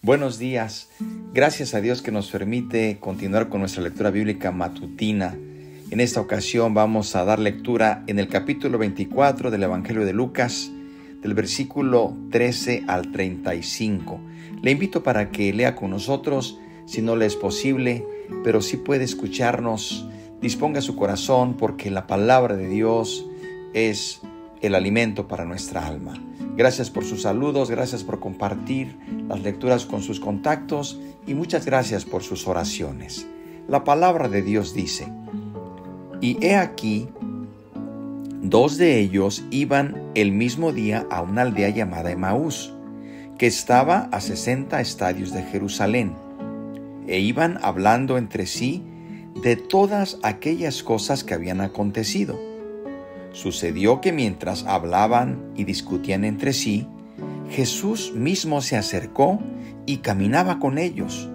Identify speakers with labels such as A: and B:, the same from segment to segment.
A: Buenos días. Gracias a Dios que nos permite continuar con nuestra lectura bíblica matutina. En esta ocasión vamos a dar lectura en el capítulo 24 del Evangelio de Lucas, del versículo 13 al 35. Le invito para que lea con nosotros, si no le es posible, pero si puede escucharnos. Disponga su corazón porque la palabra de Dios es el alimento para nuestra alma. Gracias por sus saludos, gracias por compartir las lecturas con sus contactos y muchas gracias por sus oraciones. La palabra de Dios dice: Y he aquí, dos de ellos iban el mismo día a una aldea llamada Emaús, que estaba a 60 estadios de Jerusalén, e iban hablando entre sí de todas aquellas cosas que habían acontecido. Sucedió que mientras hablaban y discutían entre sí, Jesús mismo se acercó y caminaba con ellos,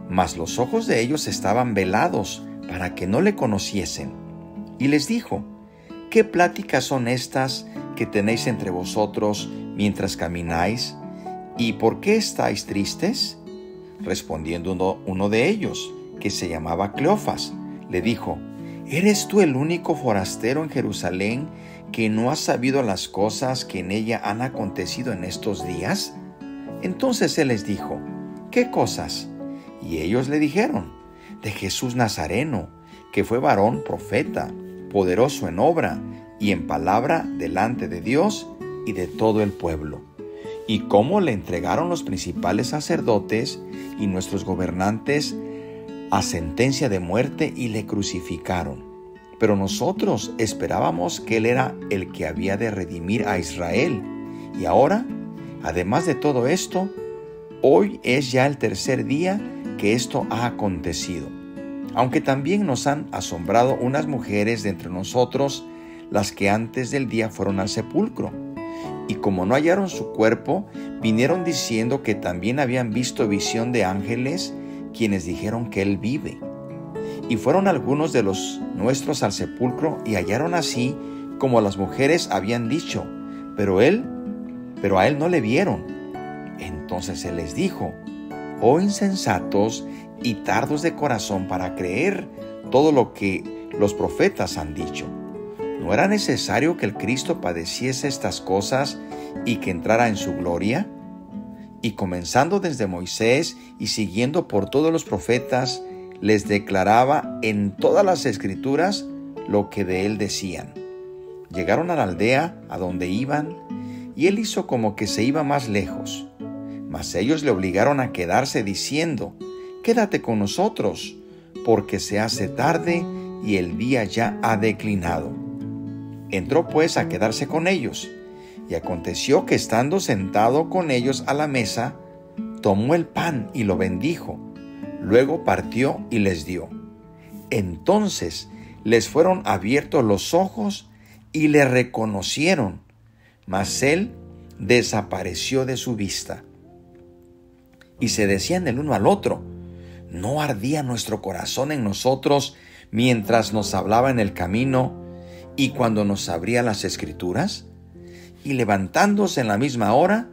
A: mas los ojos de ellos estaban velados para que no le conociesen. Y les dijo: ¿Qué pláticas son estas que tenéis entre vosotros mientras camináis? ¿Y por qué estáis tristes? Respondiendo uno de ellos, que se llamaba Cleofas, le dijo: ¿Eres tú el único forastero en Jerusalén que no has sabido las cosas que en ella han acontecido en estos días? Entonces él les dijo: ¿Qué cosas? Y ellos le dijeron: de Jesús Nazareno, que fue varón profeta, poderoso en obra y en palabra delante de Dios y de todo el pueblo, y cómo le entregaron los principales sacerdotes y nuestros gobernantes a sentencia de muerte y le crucificaron. Pero nosotros esperábamos que él era el que había de redimir a Israel. Y ahora, además de todo esto, hoy es ya el tercer día que esto ha acontecido. Aunque también nos han asombrado unas mujeres de entre nosotros, las que antes del día fueron al sepulcro. Y como no hallaron su cuerpo, vinieron diciendo que también habían visto visión de ángeles, quienes dijeron que él vive. Y fueron algunos de los nuestros al sepulcro y hallaron así como las mujeres habían dicho, pero a él no le vieron. Entonces él les dijo: Oh insensatos y tardos de corazón para creer todo lo que los profetas han dicho. ¿No era necesario que el Cristo padeciese estas cosas y que entrara en su gloria? Y comenzando desde Moisés y siguiendo por todos los profetas, les declaraba en todas las escrituras lo que de él decían. Llegaron a la aldea a donde iban, y él hizo como que se iba más lejos. Mas ellos le obligaron a quedarse diciendo: Quédate con nosotros, porque se hace tarde y el día ya ha declinado. Entró pues a quedarse con ellos. Y aconteció que estando sentado con ellos a la mesa, tomó el pan y lo bendijo. Luego partió y les dio. Entonces les fueron abiertos los ojos y le reconocieron, mas él desapareció de su vista. Y se decían el uno al otro: ¿no ardía nuestro corazón en nosotros mientras nos hablaba en el camino y cuando nos abría las escrituras? Y levantándose en la misma hora,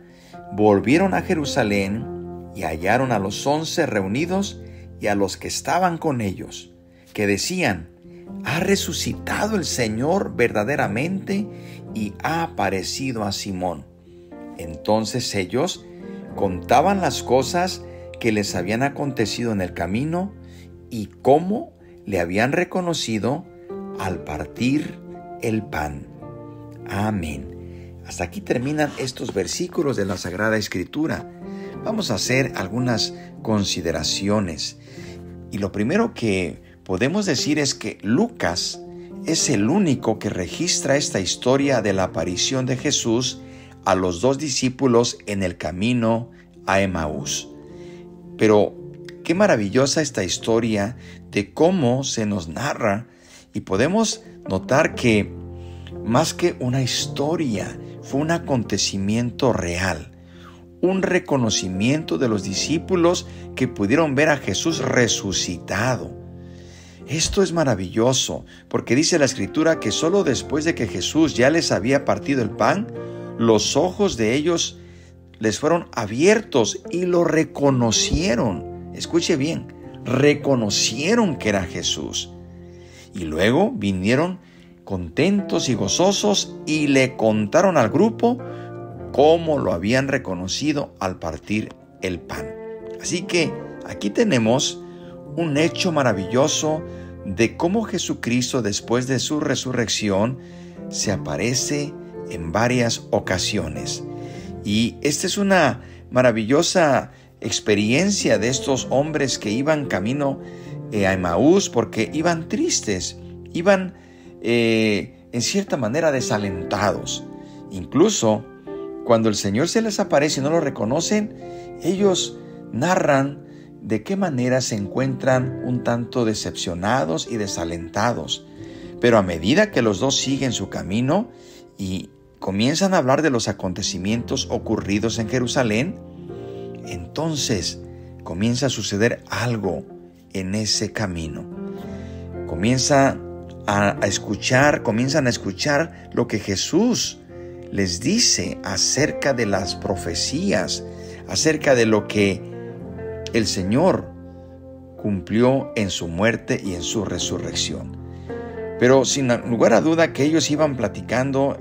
A: volvieron a Jerusalén y hallaron a los 11 reunidos y a los que estaban con ellos, que decían: ¿Ha resucitado el Señor verdaderamente y ha aparecido a Simón? Entonces ellos contaban las cosas que les habían acontecido en el camino y cómo le habían reconocido al partir el pan. Amén. Hasta aquí terminan estos versículos de la Sagrada Escritura. Vamos a hacer algunas consideraciones. Y lo primero que podemos decir es que Lucas es el único que registra esta historia de la aparición de Jesús a los dos discípulos en el camino a Emaús. Pero qué maravillosa esta historia de cómo se nos narra, y podemos notar que más que una historia, fue un acontecimiento real, un reconocimiento de los discípulos que pudieron ver a Jesús resucitado. Esto es maravilloso, porque dice la Escritura que solo después de que Jesús ya les había partido el pan, los ojos de ellos les fueron abiertos y lo reconocieron. Escuche bien, reconocieron que era Jesús. Y luego vinieron contentos y gozosos y le contaron al grupo cómo lo habían reconocido al partir el pan. Así que aquí tenemos un hecho maravilloso de cómo Jesucristo, después de su resurrección, se aparece en varias ocasiones. Y esta es una maravillosa experiencia de estos hombres que iban camino a Emaús, porque iban tristes, iban en cierta manera desalentados. Incluso cuando el Señor se les aparece y no lo reconocen, ellos narran de qué manera se encuentran un tanto decepcionados y desalentados. Pero a medida que los dos siguen su camino y comienzan a hablar de los acontecimientos ocurridos en Jerusalén, entonces comienza a suceder algo en ese camino. Comienzan a escuchar lo que Jesús les dice acerca de las profecías, acerca de lo que el Señor cumplió en su muerte y en su resurrección. Pero sin lugar a duda que ellos iban platicando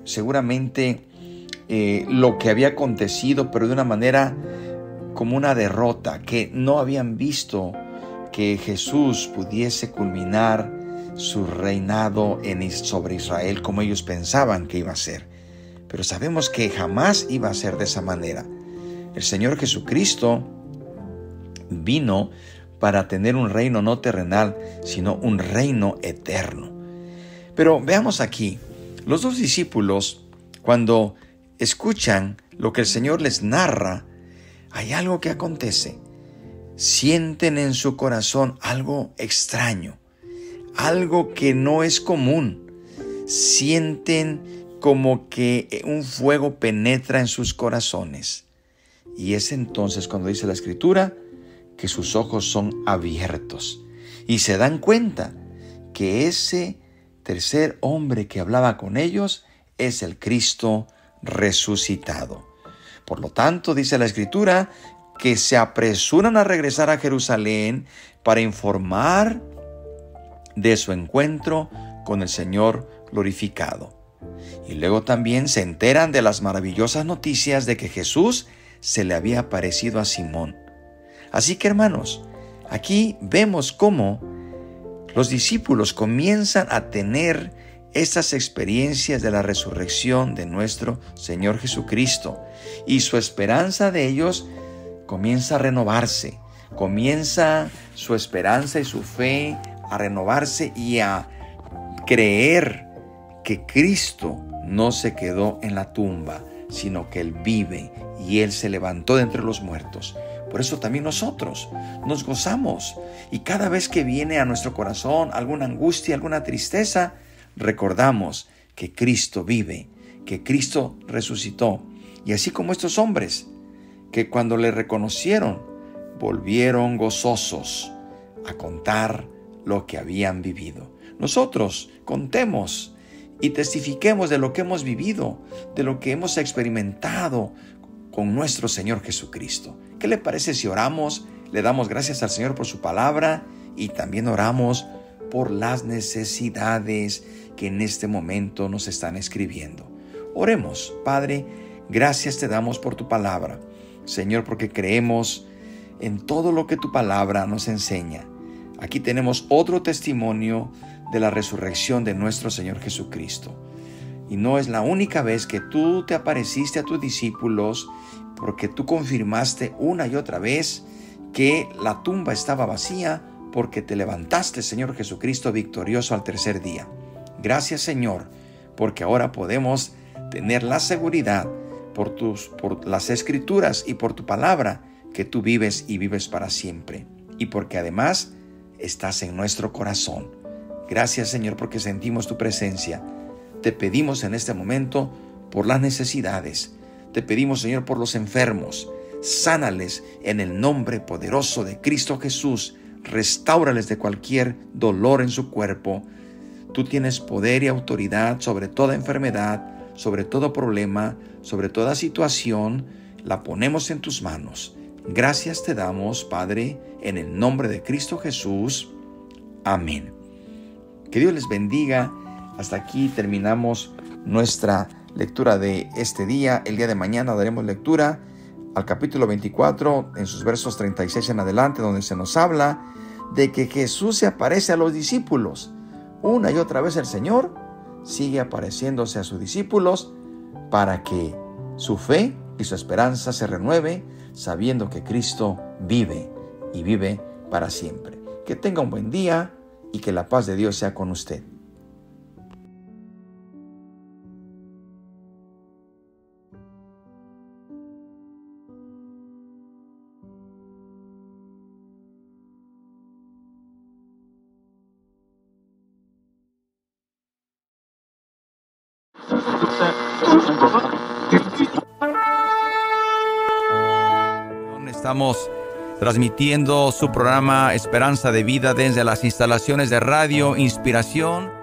A: seguramente lo que había acontecido, pero de una manera como una derrota, que no habían visto que Jesús pudiese culminar su reinado sobre Israel como ellos pensaban que iba a ser. Pero sabemos que jamás iba a ser de esa manera. El Señor Jesucristo vino para tener un reino no terrenal, sino un reino eterno. Pero veamos aquí, los dos discípulos, cuando escuchan lo que el Señor les narra, hay algo que acontece. Sienten en su corazón algo extraño, algo que no es común. Sienten como que un fuego penetra en sus corazones. Y es entonces cuando dice la Escritura que sus ojos son abiertos y se dan cuenta que ese tercer hombre que hablaba con ellos es el Cristo resucitado. Por lo tanto, dice la Escritura que se apresuran a regresar a Jerusalén para informar de su encuentro con el Señor glorificado. Y luego también se enteran de las maravillosas noticias de que Jesús se le había aparecido a Simón. Así que, hermanos, aquí vemos cómo los discípulos comienzan a tener estas experiencias de la resurrección de nuestro Señor Jesucristo, y su esperanza de ellos comienza a renovarse, comienza su esperanza y su fe a renovarse y a creer que Cristo no se quedó en la tumba, sino que Él vive y Él se levantó de entre los muertos. Por eso también nosotros nos gozamos, y cada vez que viene a nuestro corazón alguna angustia, alguna tristeza, recordamos que Cristo vive, que Cristo resucitó. Y así como estos hombres, que cuando le reconocieron, volvieron gozosos a contar lo que habían vivido. Nosotros contemos y testifiquemos de lo que hemos vivido, de lo que hemos experimentado con nuestro Señor Jesucristo. ¿Qué le parece si oramos? Le damos gracias al Señor por su palabra y también oramos por las necesidades que en este momento nos están escribiendo. Oremos. Padre, gracias te damos por tu palabra, Señor, porque creemos en todo lo que tu palabra nos enseña. Aquí tenemos otro testimonio de la resurrección de nuestro Señor Jesucristo. Y no es la única vez que tú te apareciste a tus discípulos, porque tú confirmaste una y otra vez que la tumba estaba vacía, porque te levantaste, Señor Jesucristo, victorioso al tercer día. Gracias, Señor, porque ahora podemos tener la seguridad por las Escrituras y por tu palabra, que tú vives y vives para siempre, y porque además estás en nuestro corazón. Gracias, Señor, porque sentimos tu presencia. Te pedimos en este momento por las necesidades. Te pedimos, Señor, por los enfermos. Sánales en el nombre poderoso de Cristo Jesús. Restáurales de cualquier dolor en su cuerpo. Tú tienes poder y autoridad sobre toda enfermedad, sobre todo problema, sobre toda situación, la ponemos en tus manos. Gracias te damos, Padre, en el nombre de Cristo Jesús. Amén. Que Dios les bendiga. Hasta aquí terminamos nuestra lectura de este día. El día de mañana daremos lectura al capítulo 24, en sus versos 36 en adelante, donde se nos habla de que Jesús se aparece a los discípulos. Una y otra vez el Señor sigue apareciéndose a sus discípulos para que su fe y su esperanza se renueve, sabiendo que Cristo vive y vive para siempre. Que tenga un buen día y que la paz de Dios sea con usted. Estamos transmitiendo su programa Esperanza de Vida desde las instalaciones de Radio Inspiración